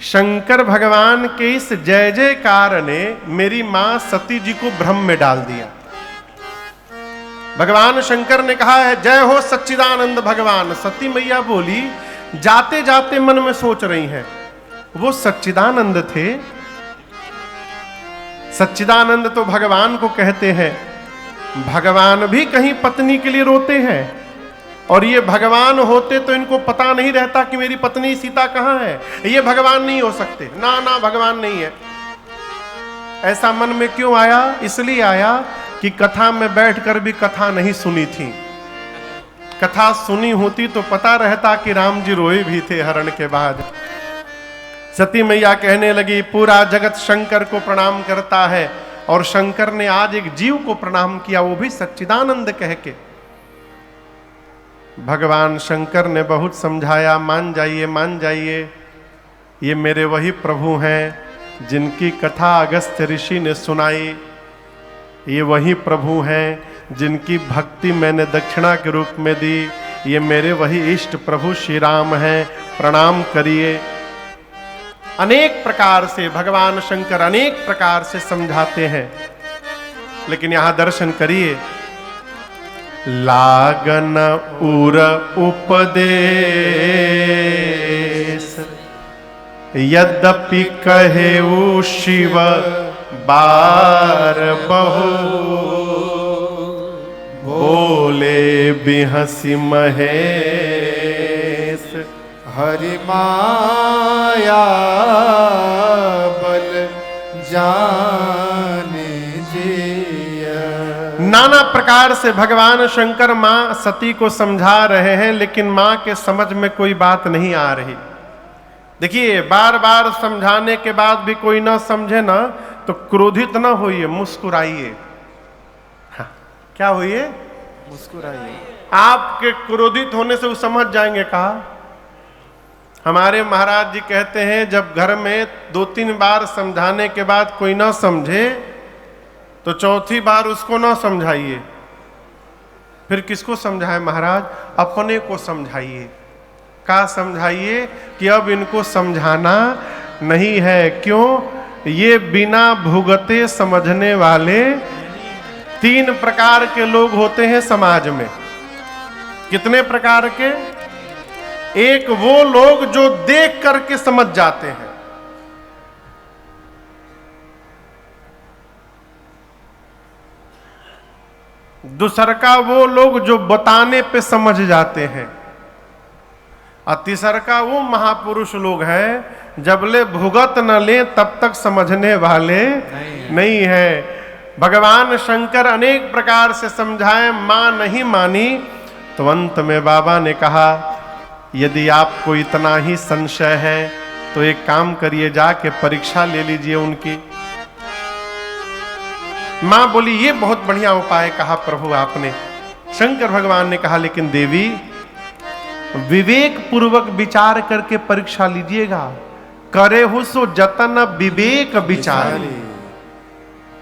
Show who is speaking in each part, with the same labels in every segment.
Speaker 1: शंकर भगवान के इस जय जयकार ने मेरी मां सती जी को भ्रम में डाल दिया। भगवान शंकर ने कहा है जय हो सच्चिदानंद भगवान। सती मैया बोली, जाते जाते मन में सोच रही हैं, वो सच्चिदानंद थे। सच्चिदानंद तो भगवान को कहते हैं। भगवान भी कहीं पत्नी के लिए रोते हैं, और ये भगवान होते तो इनको पता नहीं रहता कि मेरी पत्नी सीता कहां है। ये भगवान नहीं हो सकते, ना ना भगवान नहीं है। ऐसा मन में क्यों आया? इसलिए आया कि कथा में बैठकर भी कथा नहीं सुनी थी। कथा सुनी होती तो पता रहता कि राम जी रोए भी थे हरण के बाद। सती मैया कहने लगी, पूरा जगत शंकर को प्रणाम करता है, और शंकर ने आज एक जीव को प्रणाम किया, वो भी सच्चिदानंद कह के। भगवान शंकर ने बहुत समझाया, मान जाइए मान जाइए, ये मेरे वही प्रभु हैं जिनकी कथा अगस्त्य ऋषि ने सुनाई। ये वही प्रभु हैं जिनकी भक्ति मैंने दक्षिणा के रूप में दी। ये मेरे वही इष्ट प्रभु श्री राम हैं, प्रणाम करिए। अनेक प्रकार से भगवान शंकर अनेक प्रकार से समझाते हैं, लेकिन यहां दर्शन करिए। लागन उर उपदेश यद्यपि कहेऊ शिव बार बहु, बोले बिहसी महेश
Speaker 2: हरि माया बल जाने जिया।
Speaker 1: नाना प्रकार से भगवान शंकर मां सती को समझा रहे हैं, लेकिन मां के समझ में कोई बात नहीं आ रही। देखिए, बार बार समझाने के बाद भी कोई ना समझे ना, तो क्रोधित ना होइए, मुस्कुराइए। हाँ, क्या होइए?
Speaker 2: मुस्कुराइए।
Speaker 1: आपके क्रोधित होने से वो समझ जाएंगे। कहा हमारे महाराज जी कहते हैं, जब घर में 2-3 बार समझाने के बाद कोई ना समझे तो चौथी बार उसको ना समझाइए। फिर किसको समझाए महाराज? अपने को समझाइए। का समझाइए कि अब इनको समझाना नहीं है। क्यों? ये बिना भुगते समझने वाले 3 प्रकार के लोग होते हैं समाज में। कितने प्रकार के? एक वो लोग जो देख करके समझ जाते हैं, दूसर का वो लोग जो बताने पे समझ जाते हैं, और तीसर का वो महापुरुष लोग हैं जबले भुगत न ले तब तक समझने वाले नहीं है। भगवान शंकर अनेक प्रकार से समझाए, मां नहीं मानी। तो अंत में बाबा ने कहा, यदि आपको इतना ही संशय है तो एक काम करिए, जाके परीक्षा ले लीजिए उनकी। मां बोली, ये बहुत बढ़िया उपाय कहा प्रभु आपने। शंकर भगवान ने कहा, लेकिन देवी विवेक पूर्वक विचार करके परीक्षा लीजिएगा। करे हो सो जतन विवेक विचार।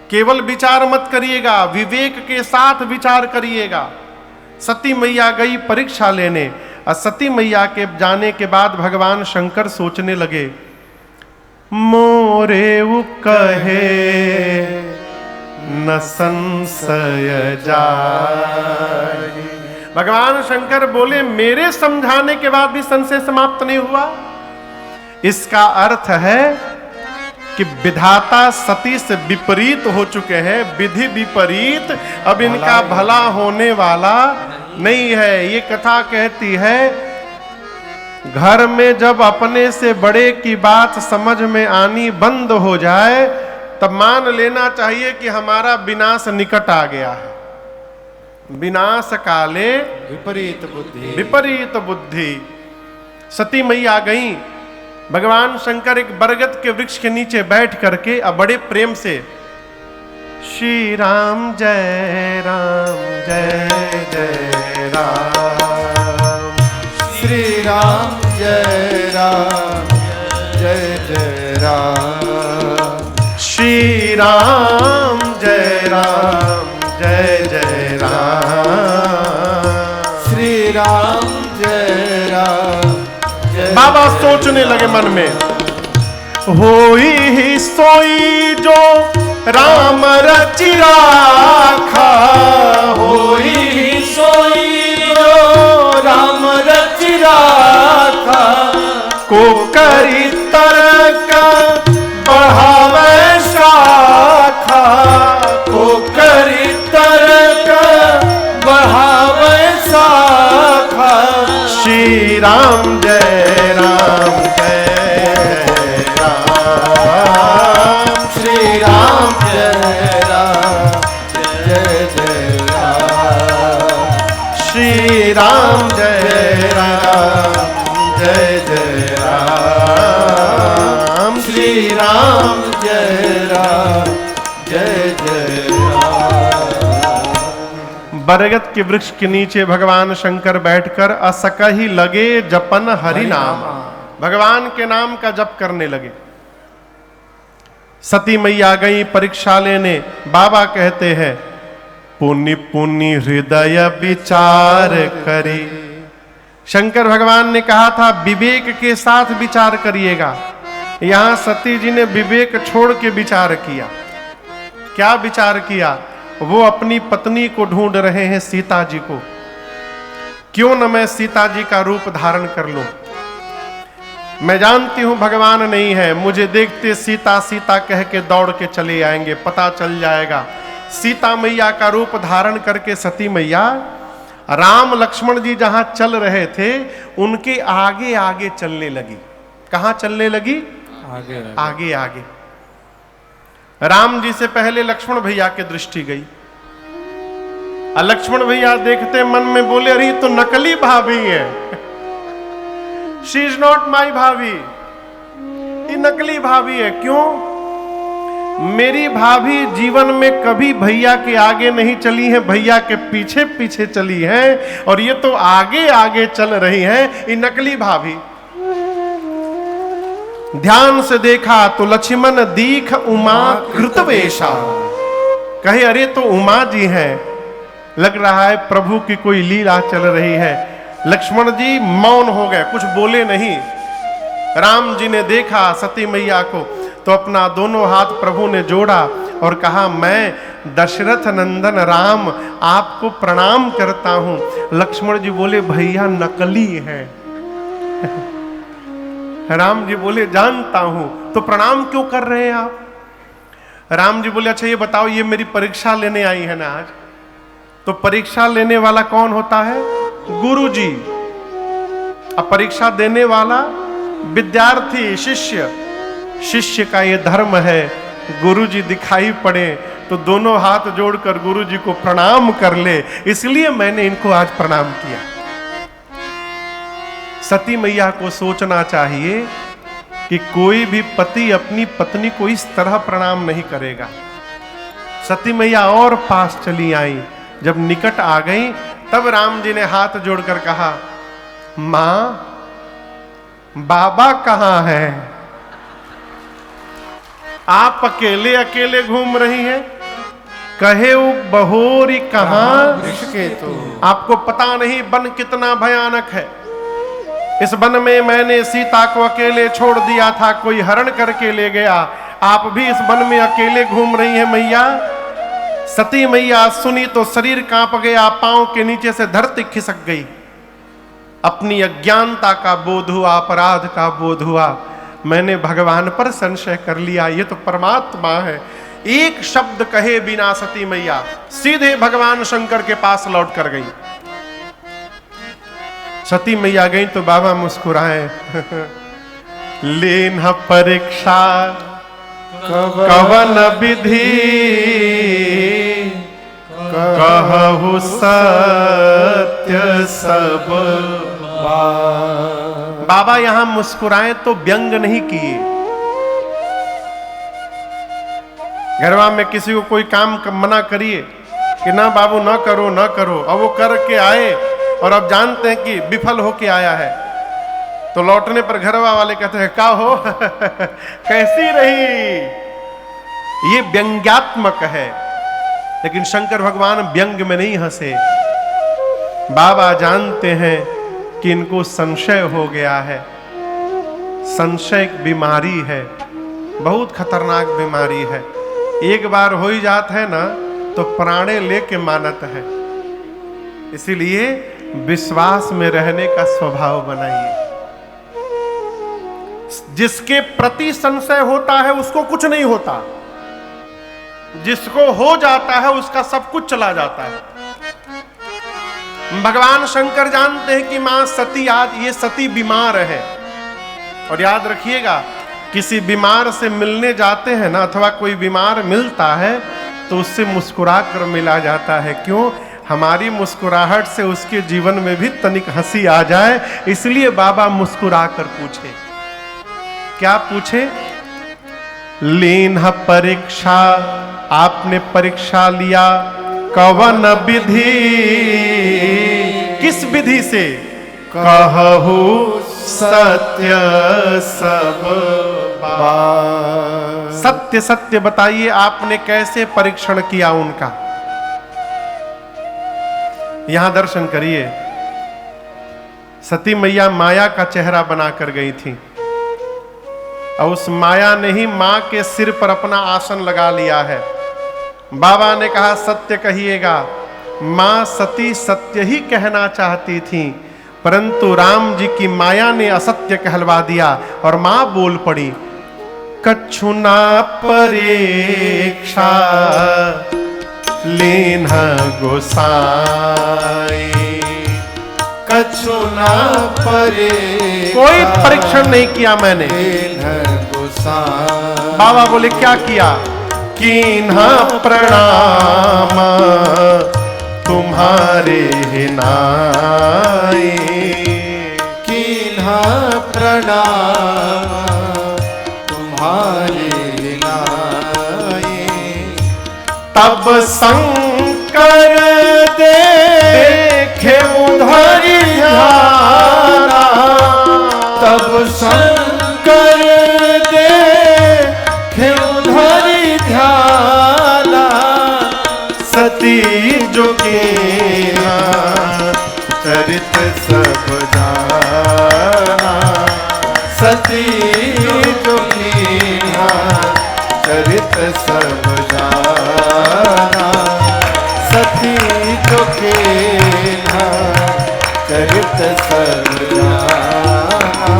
Speaker 1: केवल विचार मत करिएगा, विवेक के साथ विचार करिएगा। सती मैया गई परीक्षा लेने, और सती मैया के जाने के बाद भगवान शंकर सोचने लगे, मोरे वो कहे न संशय जाए। भगवान शंकर बोले, मेरे समझाने के बाद भी संशय समाप्त नहीं हुआ। इसका अर्थ है कि विधाता सती से विपरीत हो चुके हैं। विधि विपरीत, अब इनका भला होने वाला नहीं है। ये कथा कहती है, घर में जब अपने से बड़े की बात समझ में आनी बंद हो जाए, तब मान लेना चाहिए कि हमारा विनाश निकट आ गया है। विनाश काले
Speaker 2: विपरीत बुद्धि।
Speaker 1: विपरीत बुद्धि। सती मैया गई, भगवान शंकर एक बरगद के वृक्ष के नीचे बैठ करके अब बड़े प्रेम से श्री राम जय जय राम,
Speaker 2: श्री राम जय जय राम,
Speaker 1: श्री राम जय जय राम,
Speaker 2: श्री राम जय जय।
Speaker 1: बाबा सोचने लगे मन में, होई ही सोई जो राम रचि राखा,
Speaker 2: होई ही सोई जो राम रचि राखा,
Speaker 1: को करी तरक बढ़ावे शाखा,
Speaker 2: को करी तरक बढ़ावे शाखा।
Speaker 1: श्री राम जय राम जय राम,
Speaker 2: श्री राम जय राम जय जय राम,
Speaker 1: श्री राम जय राम जय जय राम,
Speaker 2: श्री राम जय राम जय जय राम।
Speaker 1: बरगद के वृक्ष के नीचे भगवान शंकर बैठकर असकहि लगे जपन हरि नाम, भगवान के नाम का जप करने लगे। सती मैया गई परीक्षा लेने। बाबा कहते हैं पुनि पुनि हृदय विचार करी। शंकर भगवान ने कहा था विवेक के साथ विचार करिएगा। यहां सती जी ने विवेक छोड़ के विचार किया। क्या विचार किया? वो अपनी पत्नी को ढूंढ रहे हैं, सीता जी को। क्यों न मैं सीता जी का रूप धारण कर लूं। मैं जानती हूं भगवान नहीं है, मुझे देखते सीता सीता कह के दौड़ के चले आएंगे, पता चल जाएगा। सीता मैया का रूप धारण करके सती मैया राम लक्ष्मण जी जहां चल रहे थे उनके आगे आगे चलने लगी। कहां चलने लगी?
Speaker 2: आगे
Speaker 1: आगे आगे। राम जी से पहले लक्ष्मण भैया की दृष्टि गई। लक्ष्मण भैया देखते मन में बोले अरे तो नकली भाभी है, शी इज नॉट माई भाभी, ये नकली भाभी है। क्यों? मेरी भाभी जीवन में कभी भैया के आगे नहीं चली है, भैया के पीछे पीछे चली है, और ये तो आगे आगे चल रही है, ये नकली भाभी। ध्यान से देखा तो लक्ष्मण दीख उमा कृतवेशा। कहे अरे तो उमा जी हैं, लग रहा है प्रभु की कोई लीला चल रही है। लक्ष्मण जी मौन हो गए, कुछ बोले नहीं। राम जी ने देखा सती मैया को तो अपना दोनों हाथ प्रभु ने जोड़ा और कहा मैं दशरथ नंदन राम आपको प्रणाम करता हूं। लक्ष्मण जी बोले भैया नकली है। राम जी बोले जानता हूं, तो प्रणाम क्यों कर रहे हैं आप? राम जी बोले अच्छा ये बताओ, ये मेरी परीक्षा लेने आई है ना आज, तो परीक्षा लेने वाला कौन होता है? गुरु जी। अब परीक्षा देने वाला विद्यार्थी, शिष्य। शिष्य का ये धर्म है, गुरु जी दिखाई पड़े तो दोनों हाथ जोड़कर गुरु जी को प्रणाम कर ले, इसलिए मैंने इनको आज प्रणाम किया। सती मैया को सोचना चाहिए कि कोई भी पति अपनी पत्नी को इस तरह प्रणाम नहीं करेगा। सती मैया और पास चली आई। जब निकट आ गई तब राम जी ने हाथ जोड़कर कहा मां बाबा कहां है? आप अकेले अकेले घूम रही हैं। कहे वो बहोरी कहां?
Speaker 2: ऋषिकेतु।
Speaker 1: आपको पता नहीं वन कितना भयानक है। इस वन में मैंने सीता को अकेले छोड़ दिया था, कोई हरण करके ले गया। आप भी इस वन में अकेले घूम रही हैं मैया। सती मैया सुनी तो शरीर कांप गया, पांव के नीचे से धरती खिसक गई। अपनी अज्ञानता का बोध हुआ, अपराध का बोध हुआ। मैंने भगवान पर संशय कर लिया, ये तो परमात्मा है। एक शब्द कहे बिना सती मैया सीधे भगवान शंकर के पास लौट कर गई। सती मैया गई तो बाबा मुस्कुराए लेन परीक्षा कवन विधि कहु सत्य सब। बाबा यहां मुस्कुराए तो व्यंग नहीं किए। घरवा में किसी को कोई काम मना करिए कि ना बाबू ना करो ना करो, अब वो करके आए और अब जानते हैं कि विफल होके आया है, तो लौटने पर घरवा वाले कहते हैं का हो कैसी रही। ये व्यंग्यात्मक है, लेकिन शंकर भगवान व्यंग में नहीं हंसे। बाबा जानते हैं कि इनको संशय हो गया है। संशय एक बीमारी है। बहुत खतरनाक बीमारी है। एक बार हो ही जात है ना तो प्राणे लेके मानत है। इसीलिए विश्वास में रहने का स्वभाव बनाइए। जिसके प्रति संशय होता है उसको कुछ नहीं होता, जिसको हो जाता है उसका सब कुछ चला जाता है। भगवान शंकर जानते हैं कि मां सती, आज ये सती बीमार है। और याद रखिएगा, किसी बीमार से मिलने जाते हैं ना, अथवा कोई बीमार मिलता है तो उससे मुस्कुरा कर मिला जाता है। क्यों? हमारी मुस्कुराहट से उसके जीवन में भी तनिक हंसी आ जाए, इसलिए बाबा मुस्कुरा कर पूछे। क्या पूछे? लीन परीक्षा, आपने परीक्षा लिया कवन विधि, किस विधि से? कहू सत्य सब बात। सत्य सत्य बताइए, आपने कैसे परीक्षण किया उनका? यहां दर्शन करिए। सती मैया माया का चेहरा बनाकर गई थी और उस माया ने ही मां के सिर पर अपना आसन लगा लिया है। बाबा ने कहा सत्य कहिएगा। मां सती सत्य ही कहना चाहती थी, परंतु राम जी की माया ने असत्य कहलवा दिया और मां बोल पड़ी, कछुना परीक्षा लीन गोसाई।
Speaker 2: कछुना परे,
Speaker 1: कोई परीक्षण नहीं किया मैंने।
Speaker 2: गोसाई।
Speaker 1: बाबा बोले क्या किया? कीन्हा प्रणाम तुम्हारे नाई।
Speaker 2: कीन्हा प्रणाम तुम्हारे नाई।
Speaker 1: तब शंकर देखे उधर ध्याना,
Speaker 2: तब शंकर देखे उधर ध्याना।
Speaker 1: सती जोगीना चरित सब जाना।
Speaker 2: सती जोगीना चरित सब जाना। सती जोगीना चरित सब जाना।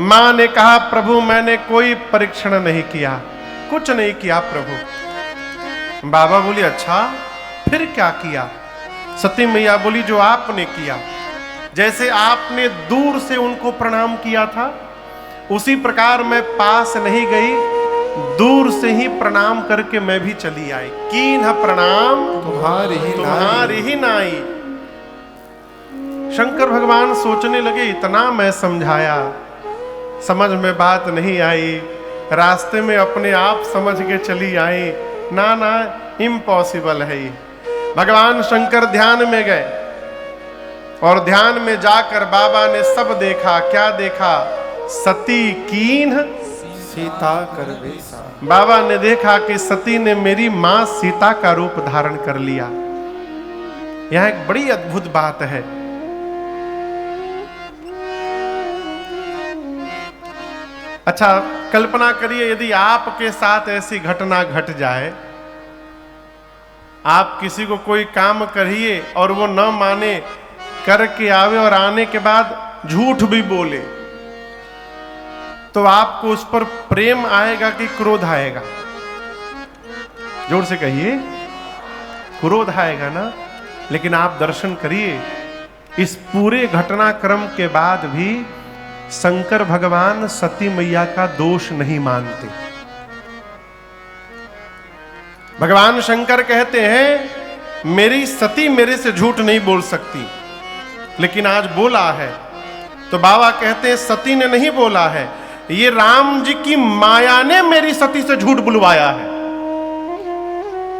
Speaker 1: मां ने कहा प्रभु मैंने कोई परीक्षण नहीं किया, कुछ नहीं किया प्रभु। बाबा बोली अच्छा फिर क्या किया? सती मैया बोली जो आपने किया। जैसे आपने दूर से उनको प्रणाम किया था, उसी प्रकार मैं पास नहीं गई, दूर से ही प्रणाम करके मैं भी चली आई। कीन्ह प्रणाम तुम्हारी ही नाई। शंकर भगवान सोचने लगे इतना मैं समझाया, समझ में बात नहीं आई, रास्ते में अपने आप समझ के चली आई। ना ना, इम्पॉसिबल है ये। भगवान शंकर ध्यान में गए और ध्यान में जाकर बाबा ने सब देखा। क्या देखा? सती कीन्ह
Speaker 2: सीता कर बेसा।
Speaker 1: बाबा ने देखा कि सती ने मेरी मां सीता का रूप धारण कर लिया। यह एक बड़ी अद्भुत बात है। अच्छा कल्पना करिए यदि आपके साथ ऐसी घटना घट जाए, आप किसी को कोई काम करिए और वो न माने, करके आवे और आने के बाद झूठ भी बोले, तो आपको उस पर प्रेम आएगा कि क्रोध आएगा? जोर से कहिए, क्रोध आएगा ना। लेकिन आप दर्शन करिए, इस पूरे घटनाक्रम के बाद भी शंकर भगवान सती मैया का दोष नहीं मानते। भगवान शंकर कहते हैं मेरी सती मेरे से झूठ नहीं बोल सकती, लेकिन आज बोला है। तो बाबा कहते हैं सती ने नहीं बोला है, ये राम जी की माया ने मेरी सती से झूठ बुलवाया है।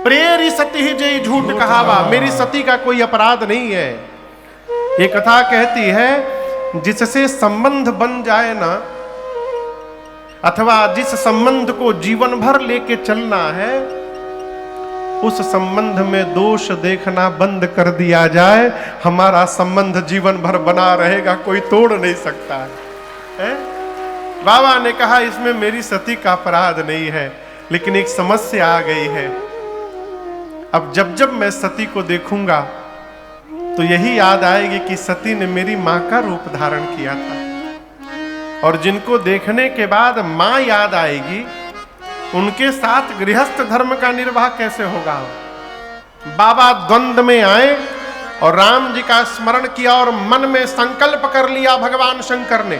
Speaker 1: प्रेरी सती ही जय झूठ कहावा, मेरी सती का कोई अपराध नहीं है। ये कथा कहती है जिससे संबंध बन जाए ना, अथवा जिस संबंध को जीवन भर लेके चलना है, उस संबंध में दोष देखना बंद कर दिया जाए, हमारा संबंध जीवन भर बना रहेगा, कोई तोड़ नहीं सकता है? बाबा ने कहा इसमें मेरी सती का अपराध नहीं है, लेकिन एक समस्या आ गई है। अब जब जब मैं सती को देखूंगा तो यही याद आएगी कि सती ने मेरी मां का रूप धारण किया था, और जिनको देखने के बाद मां याद आएगी उनके साथ गृहस्थ धर्म का निर्वाह कैसे होगा। बाबा द्वंद्व में आए और राम जी का स्मरण किया और मन में संकल्प कर लिया भगवान शंकर ने,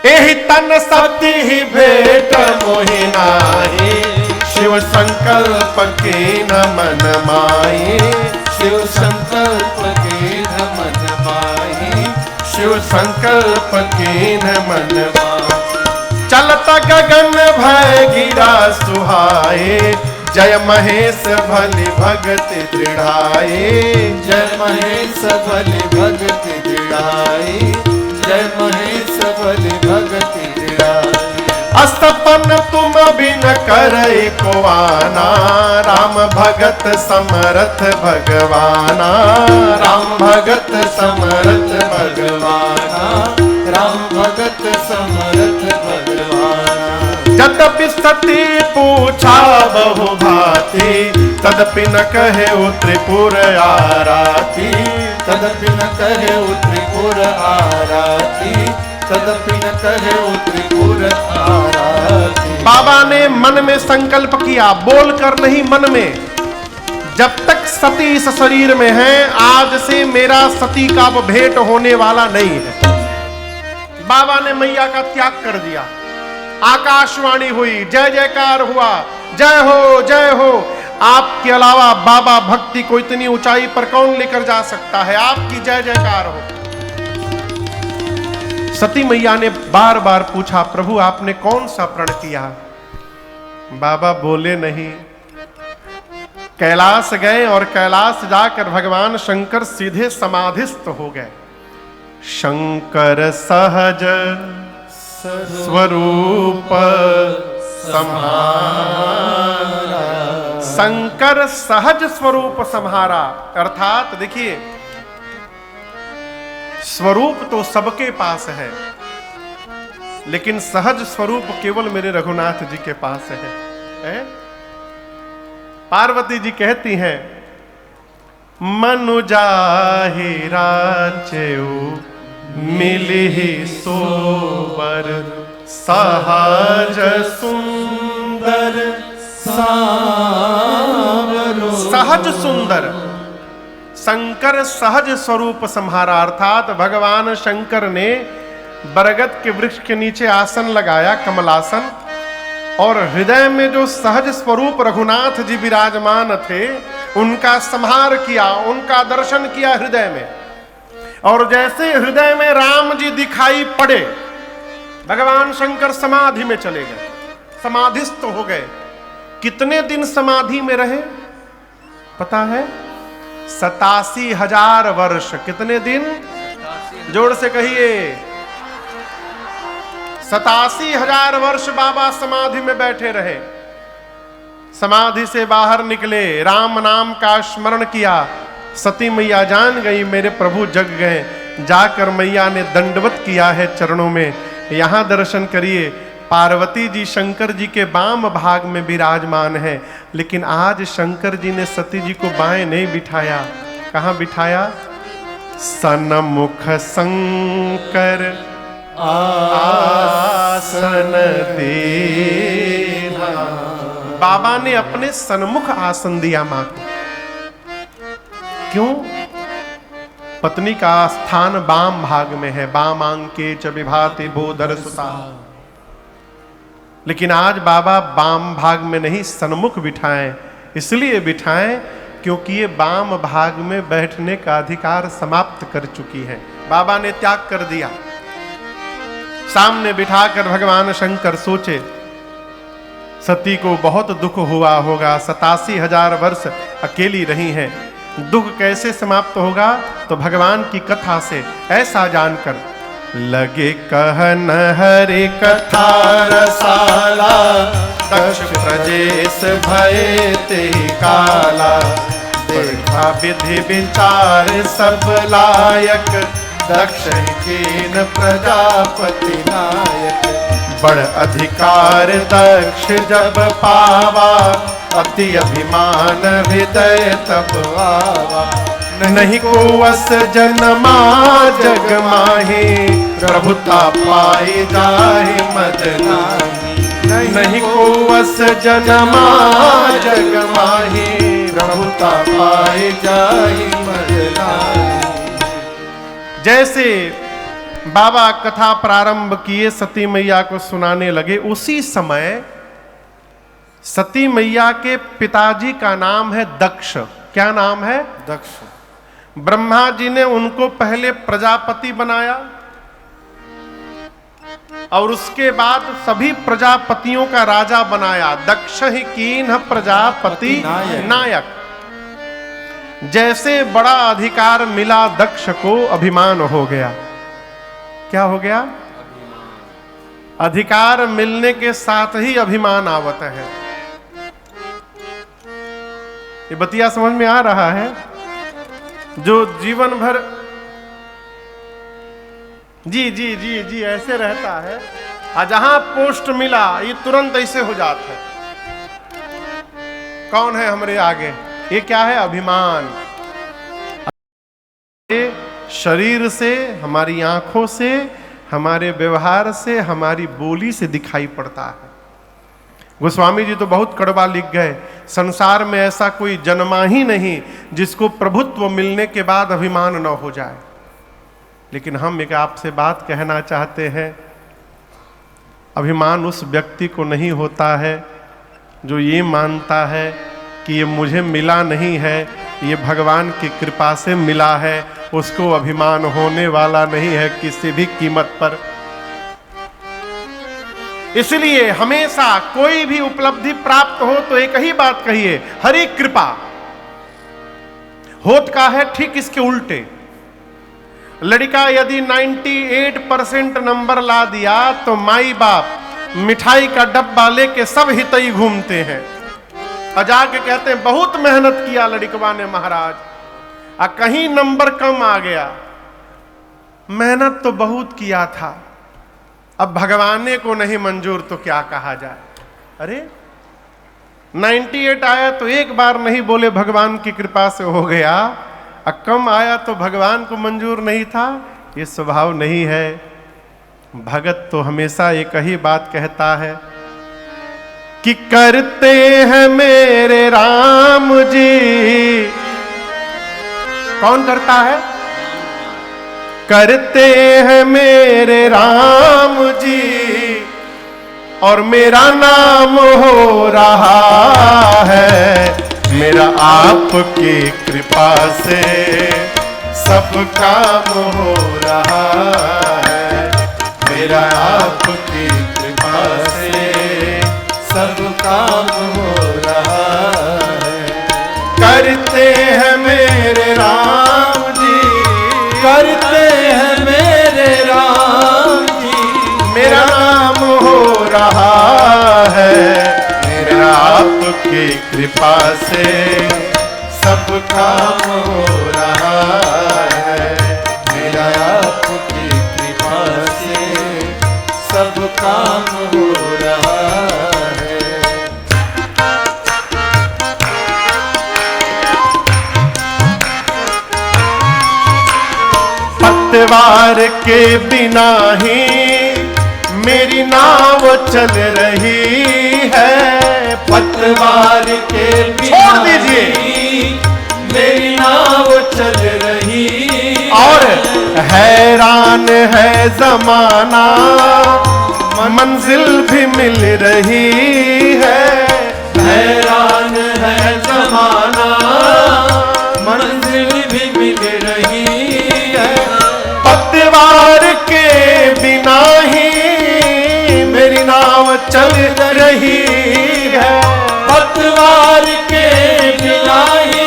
Speaker 1: एहि तन सती ही भेंट मोहि नाहि, शिव संकल्प के न मन माहि,
Speaker 2: शिव संकल्प के न मन माहि,
Speaker 1: शिव संकल्प के न मन
Speaker 2: माहि।
Speaker 1: चलत गगन भय गिरा सुहाए, जय महेश भली भगति दृढ़ाए,
Speaker 2: जय महेश भली भगति दृढ़ाई, जय महेश भली भगति दृढ़ाई।
Speaker 1: अस्तपन तुम बिन करई को आना, राम भगत समरथ भगवाना,
Speaker 2: राम भगत समरथ भगवाना, राम भगत समरथ भगवाना।
Speaker 1: यद्यपि सती पूछा बहु भांति, तदपि न कहे त्रिपुर आराती,
Speaker 2: तदपि न कहे त्रिपुर आराती, तदपि न कहे त्रिपुर आराती।
Speaker 1: बाबा ने मन में संकल्प किया, बोल कर नहीं, मन में, जब तक सती इस शरीर में है आज से मेरा सती का अब भेंट होने वाला नहीं है। बाबा ने मैया का त्याग कर दिया, आकाशवाणी हुई, जय जयकार हुआ, जय हो जय हो। आपके अलावा बाबा भक्ति को इतनी ऊंचाई पर कौन लेकर जा सकता है, आपकी जय जयकार हो। सती मैया ने बार बार पूछा, प्रभु आपने कौन सा प्रण किया। बाबा बोले नहीं। कैलाश गए और कैलाश जाकर भगवान शंकर सीधे समाधिस्थ हो गए। शंकर सहज स्वरूप संहारा, शंकर सहज स्वरूप संहारा। अर्थात देखिए, स्वरूप तो सबके पास है, लेकिन सहज स्वरूप केवल मेरे रघुनाथ जी के पास है? पार्वती जी कहती हैं, मनु जाहि राचेउ मिलिहि सोबर, सहज सुंदर सावरो। सहज सुंदर, शंकर सहज स्वरूप संहारा। अर्थात भगवान शंकर ने बरगद के वृक्ष के नीचे आसन लगाया, कमलासन, और हृदय में जो सहज स्वरूप रघुनाथ जी विराजमान थे उनका संहार किया, उनका दर्शन किया हृदय में। और जैसे हृदय में राम जी दिखाई पड़े, भगवान शंकर समाधि में चले गए, समाधिस्थ हो गए। कितने दिन समाधि में रहे पता है? 87,000 वर्ष। कितने दिन? जोर से कहिए। 87,000 वर्ष बाबा समाधि में बैठे रहे। समाधि से बाहर निकले, राम नाम का स्मरण किया। सती मैया जान गई मेरे प्रभु जग गए। जाकर मैया ने दंडवत किया है चरणों में। यहाँ दर्शन करिए, पार्वती जी शंकर जी के बाम भाग में विराजमान है, लेकिन आज शंकर जी ने सती जी को बाएं नहीं बिठाया। कहाँ बिठाया? सन्मुख शंकर आसन देना। बाबा ने अपने सन्मुख आसन दिया मां को। क्यों? पत्नी का स्थान बाम भाग में है। बामांके च विभाति बोधर सुता। लेकिन आज बाबा बाम भाग में नहीं, सन्मुख बिठाएं। इसलिए बिठाएं क्योंकि ये बाम भाग में बैठने का अधिकार समाप्त कर चुकी है। बाबा ने त्याग कर दिया। सामने बिठाकर भगवान शंकर सोचे, सती को बहुत दुख हुआ होगा, 87,000 वर्ष अकेली रही हैं। दुख कैसे समाप्त होगा? तो भगवान की कथा से। ऐसा जानकर लगे कहन हरि कथा रसाला, दक्ष प्रजेश भये ते काला। देखा विधि विचार सब लायक, दक्ष कीन प्रजापति नायक। बड़ अधिकार दक्ष जब पावा, अति अभिमान हृदय तब आवा। नहीं को वस जन्मा जग माही, प्रभुता पाई जाहि मद नाही। नहीं को वस जन्मा जग माही, प्रभुता पाई जाहि मद नाही। जैसे बाबा कथा प्रारंभ किए, सती मैया को सुनाने लगे, उसी समय सती मैया के पिताजी का नाम है दक्ष। क्या नाम है?
Speaker 2: दक्ष।
Speaker 1: ब्रह्मा जी ने उनको पहले प्रजापति बनाया और उसके बाद सभी प्रजापतियों का राजा बनाया। दक्ष ही कीन्ह प्रजापति नायक। जैसे बड़ा अधिकार मिला दक्ष को, अभिमान हो गया। क्या हो गया? अधिकार मिलने के साथ ही अभिमान आवत है। ये बतिया समझ में आ रहा है? जो जीवन भर जी जी जी जी ऐसे रहता है, और जहां पोस्ट मिला ये तुरंत ऐसे हो जाता है। कौन है हमारे आगे? ये क्या है? अभिमान। शरीर से, हमारी आंखों से, हमारे व्यवहार से, हमारी बोली से दिखाई पड़ता है। गोस्वामी जी तो बहुत कड़वा लिख गए, संसार में ऐसा कोई जन्मा ही नहीं जिसको प्रभुत्व मिलने के बाद अभिमान न हो जाए। लेकिन हम एक आपसे बात कहना चाहते हैं, अभिमान उस व्यक्ति को नहीं होता है जो ये मानता है कि ये मुझे मिला नहीं है, ये भगवान की कृपा से मिला है। उसको अभिमान होने वाला नहीं है किसी भी कीमत पर। इसलिए हमेशा कोई भी उपलब्धि प्राप्त हो तो एक ही बात कहिए, हरि कृपा। होत का है ठीक इसके उल्टे। लड़का यदि 98% नंबर ला दिया तो माई बाप मिठाई का डब्बा लेके सब हितई घूमते हैं और जाके कहते हैं बहुत मेहनत किया लड़कवा ने महाराज, आ कहीं नंबर कम आ गया। मेहनत तो बहुत किया था, अब भगवान को नहीं मंजूर तो क्या कहा जाए। अरे 98 आया तो एक बार नहीं बोले भगवान की कृपा से हो गया, और कम आया तो भगवान को मंजूर नहीं था। ये स्वभाव नहीं है। भगत तो हमेशा एक ही बात कहता है कि करते हैं मेरे राम जी। कौन करता है? करते हैं मेरे राम जी, और मेरा नाम हो रहा है। मेरा आपकी कृपा से सब काम हो रहा है। मेरा आपकी कृपा से सब काम हो रहा है। करते हैं मेरे राम जी,
Speaker 2: करते हैं मेरे राम जी,
Speaker 1: मेरा नाम हो रहा है। मेरा आपकी कृपा से सब काम हो रहा है।
Speaker 2: मेरा आपकी कृपा से सब काम हो रहा है।
Speaker 1: पतवार के बिना ही मेरी नाव चल रही है।
Speaker 2: पतवार के बिना
Speaker 1: छोड़ दीजिए,
Speaker 2: मेरी नाव चल रही।
Speaker 1: और हैरान है जमाना, मंजिल भी मिल रही है।
Speaker 2: हैरान है जमाना, मंजिल भी मिल रही है।
Speaker 1: पतवार के बिना ही मेरी नाव चल रही है।
Speaker 2: पतवार के बिना ही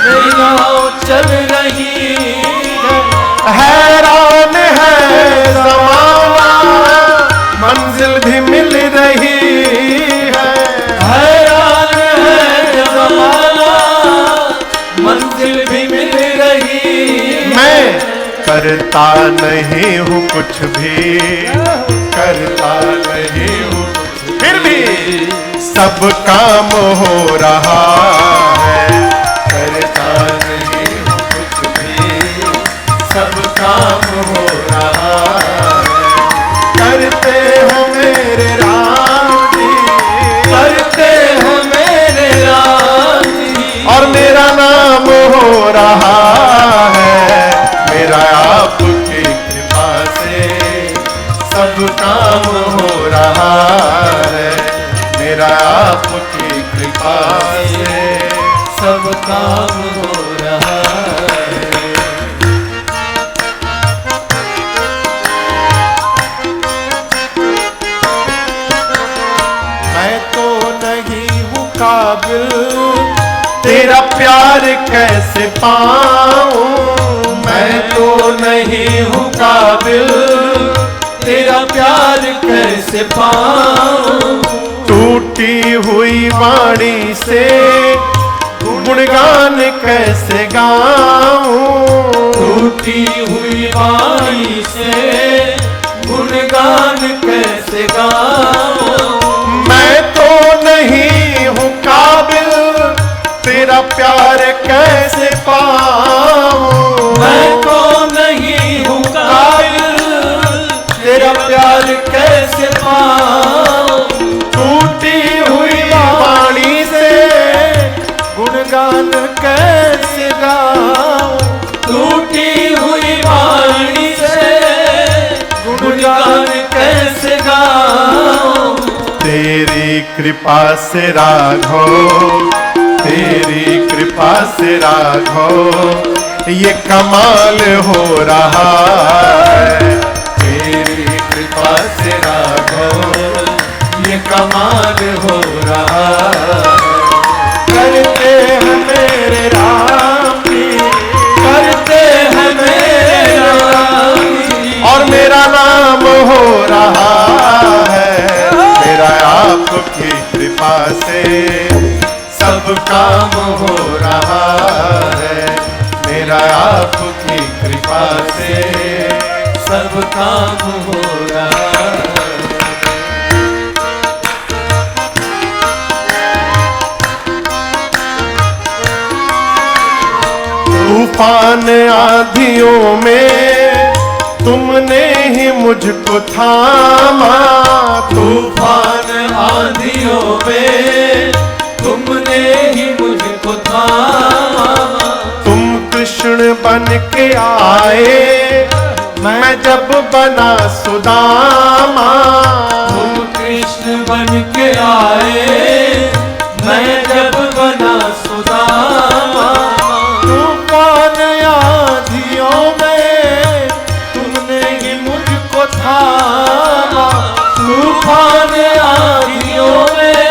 Speaker 2: मेरी नाव चल रही है।
Speaker 1: हैरान है जमाना, मंजिल भी मिल रही है।
Speaker 2: हैरान है जमाना, मंजिल भी मिल रही।
Speaker 1: मैं करता नहीं हूँ कुछ भी, करता सब काम हो रहा है। करता नहीं हूँ कुछ भी, सब काम हो रहा है। करते हो मेरे राम जी,
Speaker 2: करते हो मेरे राम जी,
Speaker 1: और मेरा नाम हो रहा है। मेरा आपकी कृपा से सब काम हो रहा है। मेरा आपकी कृपा से
Speaker 2: सब काम हो रहा है।
Speaker 1: मैं तो नहीं हूँ काबिल, तेरा प्यार कैसे पाऊं।
Speaker 2: मैं तो नहीं हूँ काबिल, तेरा प्यार कैसे पाऊं।
Speaker 1: टूटी हुई वाणी से गुणगान कैसे गाऊं।
Speaker 2: टूटी हुई वाणी से गुणगान कैसे गाऊं।
Speaker 1: मैं तो नहीं हूँ काबिल, तेरा प्यार कैसे पाऊं।
Speaker 2: मैं तो नहीं हूँ काबिल, तेरा प्यार कैसे पाऊं।
Speaker 1: टूटी हुई वाणी से गुणगान कैसे गाऊं।
Speaker 2: टूटी हुई वाणी से गुणगान कैसे गाऊं।
Speaker 1: तेरी कृपा से राघव, तेरी कृपा से राघव ये कमाल हो रहा है। तेरी कृपा से राघव ये कमाल हो रहा है। करते हैं मेरे राम जी,
Speaker 2: करते हैं मेरे राम जी,
Speaker 1: और मेरा नाम हो रहा है। मेरा आपकी कृपा से सब काम हो रहा है। मेरा आपकी कृपा से
Speaker 2: सब काम हो रहा है।
Speaker 1: तूफान आंधियों में तुमने ही मुझको थामा।
Speaker 2: तूफान आंधियों में तुमने ही मुझको थामा।
Speaker 1: तुम कृष्ण बन के आए, मैं जब बना सुदामा।
Speaker 2: तुम कृष्ण बन के आए, मैं जब बना सुदामा।
Speaker 1: तूफान आंधियों में तुमने ही मुझको थामा।
Speaker 2: तूफान आंधियों में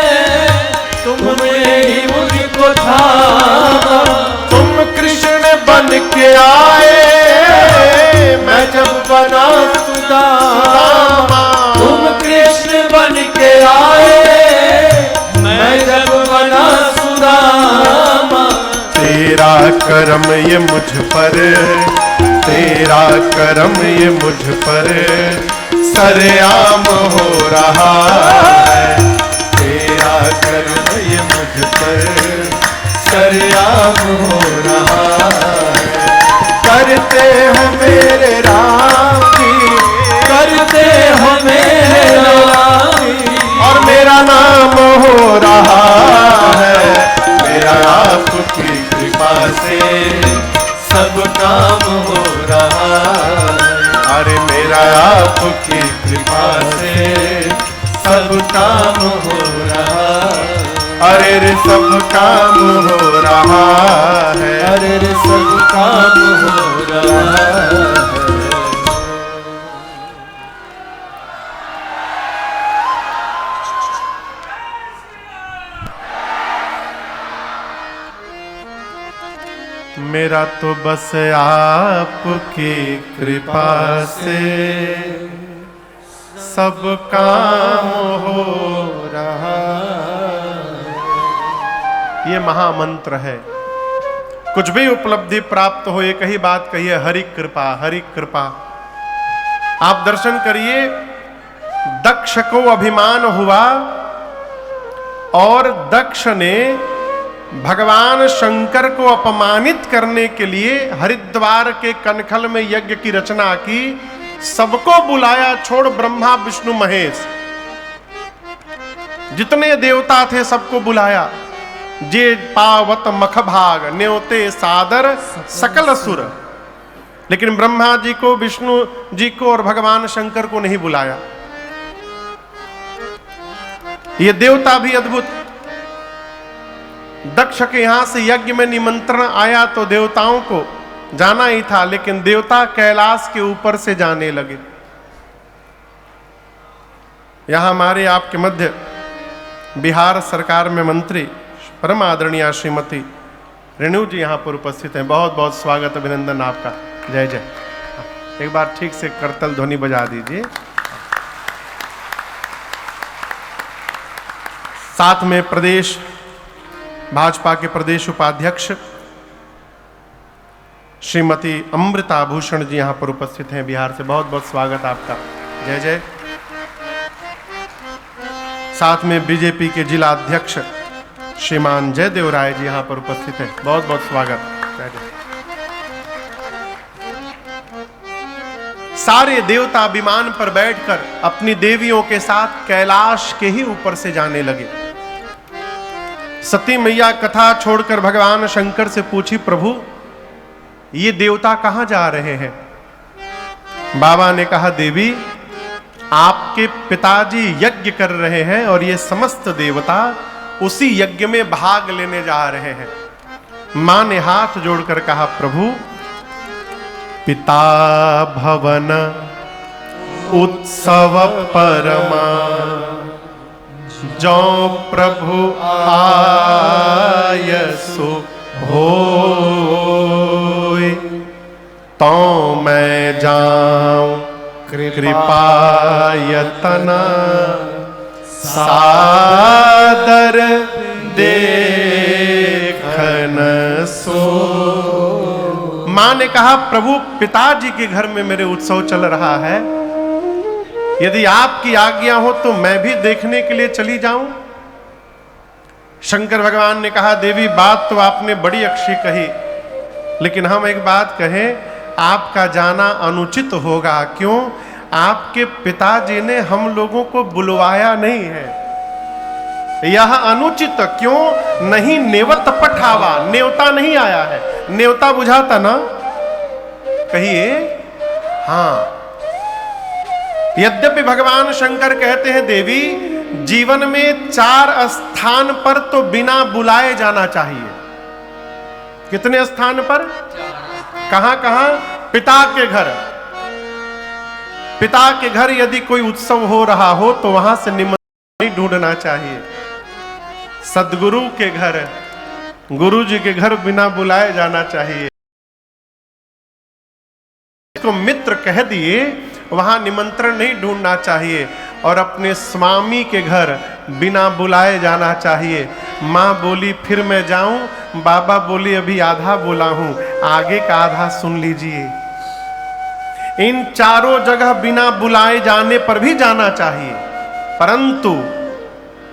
Speaker 2: तुमने ही मुझको थामा।
Speaker 1: तुम कृष्ण बन के आए, मैं जब बना सुदामा।
Speaker 2: तुम कृष्ण बन के आए, मैं जब बना सुदामा।
Speaker 1: तेरा करम ये मुझ पर, तेरा करम ये मुझ पर सरेआम हो रहा है। तेरा करम ये मुझ पर सरेआम हो रहा है। करते हो मेरे राम जी,
Speaker 2: करते हो मेरे राम जी,
Speaker 1: और मेरा नाम हो रहा है। मेरा आपकी कृपा से सब काम हो रहा है। अरे मेरा आपकी कृपा से सब काम हो रहा है। अरे रे सब काम हो रहा है।
Speaker 2: अरे रे सब काम हो रहा है।
Speaker 1: मेरा तो बस आपकी कृपा से सब काम हो रहा। ये महामंत्र है। कुछ भी उपलब्धि प्राप्त हो, एक ही बात कहिए, हरि कृपा, हरि कृपा। आप दर्शन करिए, दक्ष को अभिमान हुआ और दक्ष ने भगवान शंकर को अपमानित करने के लिए हरिद्वार के कनखल में यज्ञ की रचना की। सबको बुलाया, छोड़ ब्रह्मा विष्णु महेश, जितने देवता थे सबको बुलाया। जे पावत मख भाग न्योते सादर सकल असुर, लेकिन ब्रह्मा जी को, विष्णु जी को और भगवान शंकर को नहीं बुलाया। ये देवता भी अद्भुत। दक्ष के यहां से यज्ञ में निमंत्रण आया तो देवताओं को जाना ही था, लेकिन देवता कैलाश के ऊपर से जाने लगे। यहां हमारे आपके मध्य बिहार सरकार में मंत्री परम आदरणीय श्रीमती रेणु जी यहां पर उपस्थित हैं। बहुत बहुत स्वागत, अभिनंदन आपका। जय जय। एक बार ठीक से करतल ध्वनि बजा दीजिए। साथ में प्रदेश भाजपा के प्रदेश उपाध्यक्ष श्रीमती अमृता भूषण जी यहां पर उपस्थित हैं बिहार से। बहुत बहुत स्वागत आपका। जय जय। साथ में बीजेपी के जिला अध्यक्ष श्रीमान जयदेव राय जी यहां पर उपस्थित हैं। बहुत बहुत स्वागत। जय जय। सारे देवता विमान पर बैठकर अपनी देवियों के साथ कैलाश के ही ऊपर से जाने लगे। सती मैया कथा छोड़कर भगवान शंकर से पूछी, प्रभु ये देवता कहां जा रहे हैं? बाबा ने कहा, देवी आपके पिताजी यज्ञ कर रहे हैं और ये समस्त देवता उसी यज्ञ में भाग लेने जा रहे हैं। मां ने हाथ जोड़कर कहा, प्रभु पिता भवन उत्सव परमा, जो प्रभु आयसु होय, तो मैं जाऊं कृपायतना, सादर देखन सो। मां ने कहा, प्रभु पिताजी के घर में मेरे उत्सव चल रहा है, यदि आपकी आज्ञा हो तो मैं भी देखने के लिए चली जाऊं। शंकर भगवान ने कहा, देवी बात तो आपने बड़ी अच्छी कही, लेकिन हम एक बात कहें, आपका जाना अनुचित होगा। क्यों? आपके पिताजी ने हम लोगों को बुलवाया नहीं है, यह अनुचित। क्यों नहीं? नेवत पठावा, नेवता नहीं आया है। नेवता बुझाता ना? कहिए हाँ। यद्यपि भगवान शंकर कहते हैं, देवी जीवन में 4 स्थान पर तो बिना बुलाए जाना चाहिए। कितने स्थान पर? कहां कहां? पिता के घर। पिता के घर यदि कोई उत्सव हो रहा हो तो वहां से निमंत्रण नहीं ढूंढना चाहिए। सदगुरु के घर, गुरु जी के घर बिना बुलाए जाना चाहिए। इसको मित्र कह दिए, वहां निमंत्रण नहीं ढूंढना चाहिए। और अपने स्वामी के घर बिना बुलाए जाना चाहिए। माँ बोली फिर मैं जाऊं, बाबा बोली अभी आधा बोला हूं, आगे का आधा सुन लीजिए। इन चारों जगह बिना बुलाए जाने पर भी जाना चाहिए, परंतु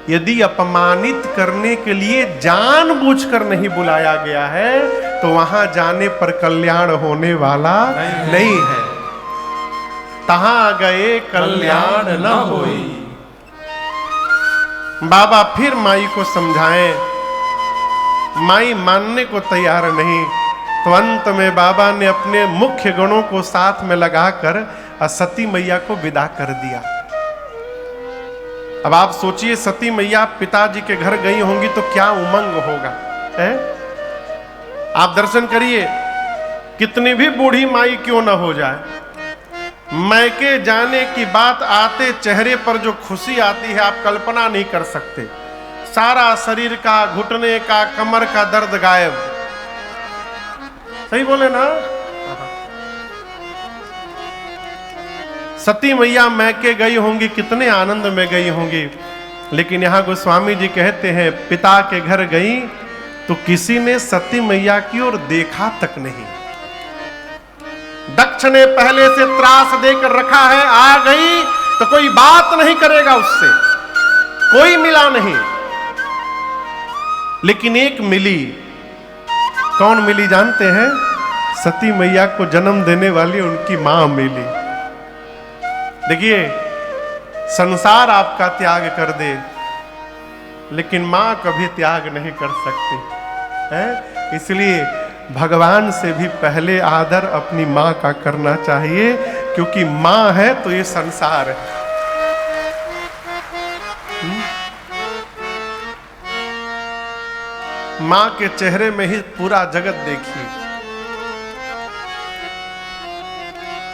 Speaker 1: यदि अपमानित करने के लिए जानबूझकर नहीं बुलाया गया है तो वहां जाने पर कल्याण होने वाला नहीं है। तहां गए कल्याण न होई। बाबा फिर माई को समझाएं, माई मानने को तैयार नहीं, तो अंत में बाबा ने अपने मुख्य गणों को साथ में लगाकर सती मैया को विदा कर दिया। अब आप सोचिए, सती मैया पिताजी के घर गई होंगी तो क्या उमंग होगा है? आप दर्शन करिए, कितनी भी बूढ़ी माई क्यों ना हो जाए, मैके जाने की बात आते चेहरे पर जो खुशी आती है आप कल्पना नहीं कर सकते। सारा शरीर का, घुटने का, कमर का दर्द गायब। सही बोले ना? सती मैया मैके गई होंगी, कितने आनंद में गई होंगी, लेकिन यहां गोस्वामी जी कहते हैं पिता के घर गई तो किसी ने सती मैया की ओर देखा तक नहीं। दक्ष ने पहले से त्रास देकर रखा है, आ गई तो कोई बात नहीं करेगा उससे, कोई मिला नहीं। लेकिन एक मिली। कौन मिली जानते हैं? सती मैया को जन्म देने वाली उनकी मां मिली। देखिए, संसार आपका त्याग कर दे, लेकिन मां कभी त्याग नहीं कर सकती है। इसलिए भगवान से भी पहले आदर अपनी मां का करना चाहिए, क्योंकि मां है तो ये संसार है। मां के चेहरे में ही पूरा जगत देखिए।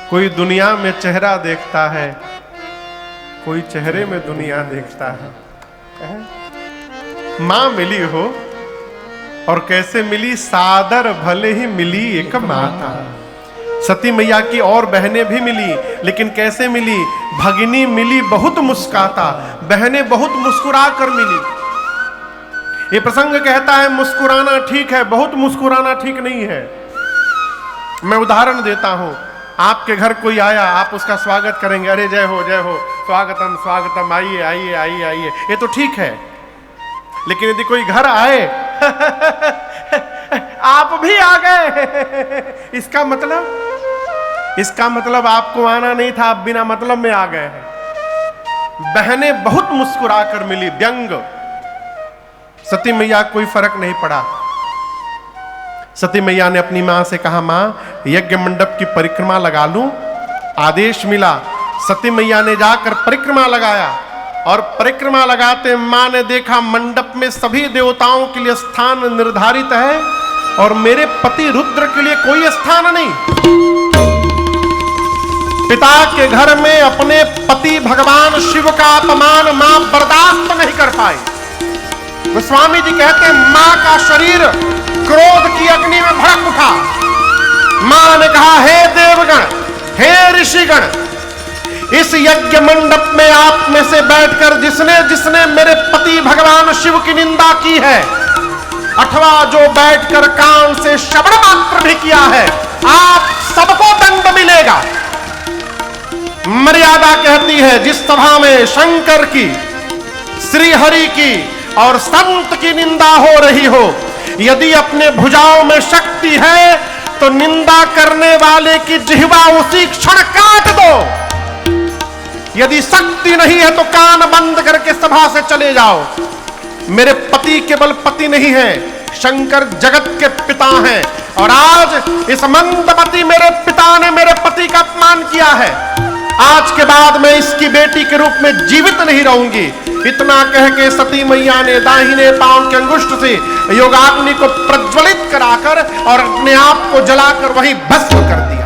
Speaker 1: कोई दुनिया में चेहरा देखता है, कोई चेहरे में दुनिया देखता है। मां मिली हो, और कैसे मिली? सादर भले ही मिली एक माता। सती मैया की और बहनें भी मिली, लेकिन कैसे मिली? भगिनी मिली बहुत मुस्काता, बहनें बहुत मुस्कुरा कर मिली। ये प्रसंग कहता है मुस्कुराना ठीक है, बहुत मुस्कुराना ठीक नहीं है। मैं उदाहरण देता हूं। आपके घर कोई आया, आप उसका स्वागत करेंगे, अरे जय हो स्वागतम स्वागतम, आइए आइए आइए आइए, ये तो ठीक है। लेकिन यदि कोई घर आए आप भी आ गए, इसका मतलब आपको आना नहीं था, आप बिना मतलब में आ गए हैं। बहनें बहुत मुस्कुरा कर मिली, व्यंग। सती मैया कोई फर्क नहीं पड़ा। सती मैया ने अपनी मां से कहा, मां यज्ञ मंडप की परिक्रमा लगा लूं? आदेश मिला। सती मैया ने जाकर परिक्रमा लगाया, और परिक्रमा लगाते मां ने देखा मंडप में सभी देवताओं के लिए स्थान निर्धारित है, और मेरे पति रुद्र के लिए कोई स्थान नहीं। पिता के घर में अपने पति भगवान शिव का अपमान मां बर्दाश्त नहीं कर पाई। गोस्वामी जी कहते हैं, मां का शरीर क्रोध की अग्नि में भड़क उठा। मां ने कहा, हे देवगण, हे ऋषिगण, इस यज्ञ मंडप में आप में से बैठकर जिसने जिसने मेरे पति भगवान शिव की निंदा की है, अथवा जो बैठकर कान से श्रवण मात्र भी किया है, आप सबको दंड मिलेगा। मर्यादा कहती है, जिस सभा में शंकर की, श्री हरि की और संत की निंदा हो रही हो, यदि अपने भुजाओं में शक्ति है तो निंदा करने वाले की जिह्वा उसी क्षण काट दो। यदि शक्ति नहीं है तो कान बंद करके सभा से चले जाओ। मेरे पति केवल पति नहीं है, शंकर जगत के पिता हैं, और आज इस मंदमती मेरे पिता ने मेरे पति का अपमान किया है। आज के बाद मैं इसकी बेटी के रूप में जीवित नहीं रहूंगी। इतना कह के सती मैया ने दाहिने पांव के अंगुष्ठ से योगाग्नि को प्रज्वलित कराकर और अपने आप को जलाकर वहीं भस्म कर दिया।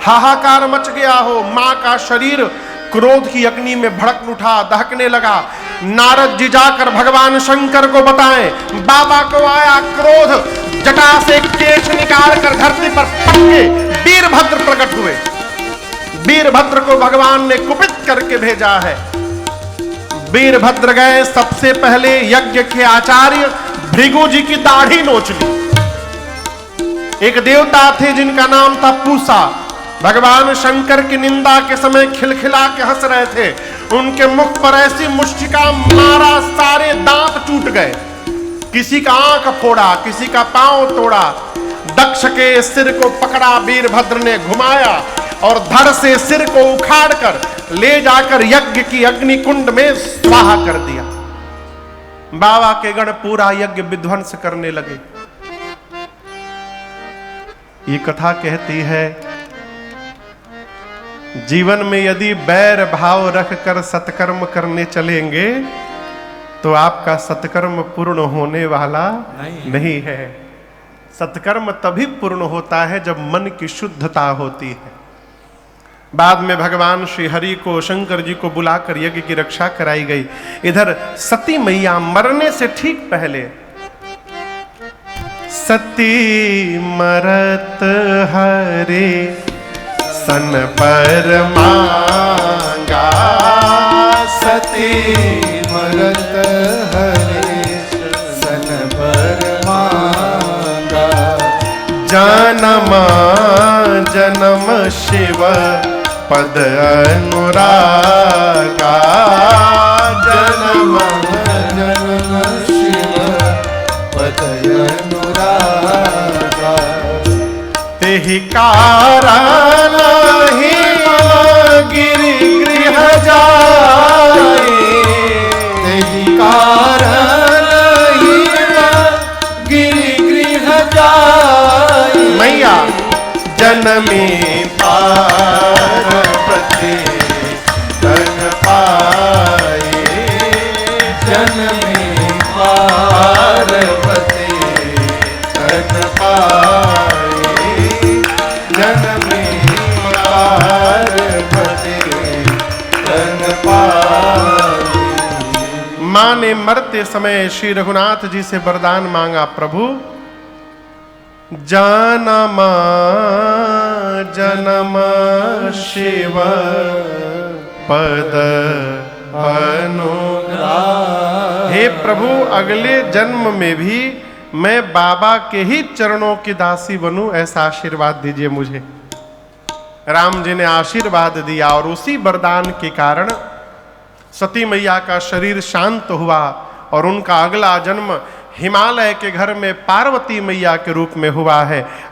Speaker 1: हाहाकार मच गया हो। मां का शरीर क्रोध की अग्नि में भड़क उठा, दहकने लगा। नारद जी जाकर भगवान शंकर को बताएं, बाबा को आया क्रोध, जटा से केश निकाल कर धरती पर पटके वीरभद्र प्रकट हुए। वीरभद्र को भगवान ने कुपित करके भेजा है। वीरभद्र गए, सबसे पहले यज्ञ के आचार्य भृगु जी की दाढ़ी नोच ली। एक देवता थे जिनका नाम था पूसा, भगवान शंकर की निंदा के समय खिलखिला के हंस रहे थे। उनके मुख पर ऐसी मुष्टिका मारा, सारे दांत टूट गए। किसी का आंख फोड़ा, किसी का पांव तोड़ा। दक्ष के सिर को पकड़ा वीरभद्र ने, घुमाया और धड़ से सिर को उखाड़कर ले जाकर यज्ञ की अग्नि कुंड में स्वाहा कर दिया। बाबा के गण पूरा यज्ञ विध्वंस करने लगे। ये कथा कहती है, जीवन में यदि बैर भाव रखकर सत्कर्म करने चलेंगे तो आपका सत्कर्म पूर्ण होने वाला नहीं है। सत्कर्म तभी पूर्ण होता है जब मन की शुद्धता होती है। बाद में भगवान श्री हरि को, शंकर जी को बुलाकर यज्ञ की रक्षा कराई गई। इधर सती मैया मरने से ठीक पहले, सती मरत हरे सन पर मांगा,
Speaker 2: सती मरत हरे सन पर मांगा,
Speaker 1: जन्म जन्म शिव पद अनुरागा,
Speaker 2: जन्म जन्म शिव
Speaker 1: कारण ही गिरि गृह जाए,
Speaker 2: तेहि कारण ही गिरि गृह जाए।
Speaker 1: मैया जनमी पार्वती तन पाए,
Speaker 2: जनमी पार्वती
Speaker 1: तन पाए, जनमी पार्वती तन पाए। मां ने मरते समय श्री रघुनाथ जी से वरदान मांगा, प्रभु जन्म जन्म शिव पद अनुराग। हे प्रभु अगले जन्म में भी मैं बाबा के ही चरणों की दासी बनूं, ऐसा आशीर्वाद दीजिए मुझे। राम जी ने आशीर्वाद दिया और उसी वरदान के कारण सती मैया का शरीर शांत हुआ और उनका अगला जन्म हिमालय के घर में पार्वती मैया के रूप में हुआ है।